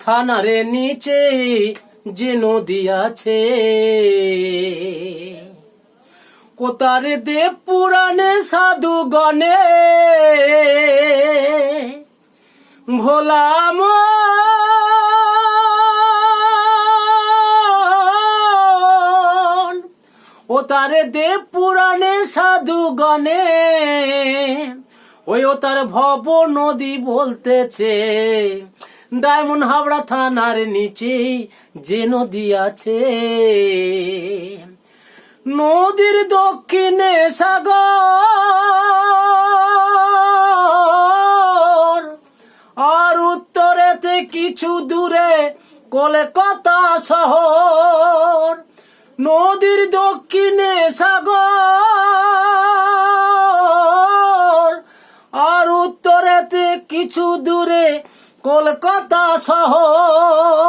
থানারে নিচে যে নদী আছে, কোতারে দেব পুরাণে সাধু গণে ভোলাম ও তারে দেব পুরাণে সাধু গণে ওই ও তার ভব নদী বলতেছে ডায়মন্ড হাবড়া থানার নিচে যে নদী আছে। নদীর দক্ষিণে সাগর আর উত্তরেতে কিছু দূরে কলকাতা শহর। নদীর দক্ষিণে সাগর আর উত্তরেতে কিছু দূরে কলকাতা শহর।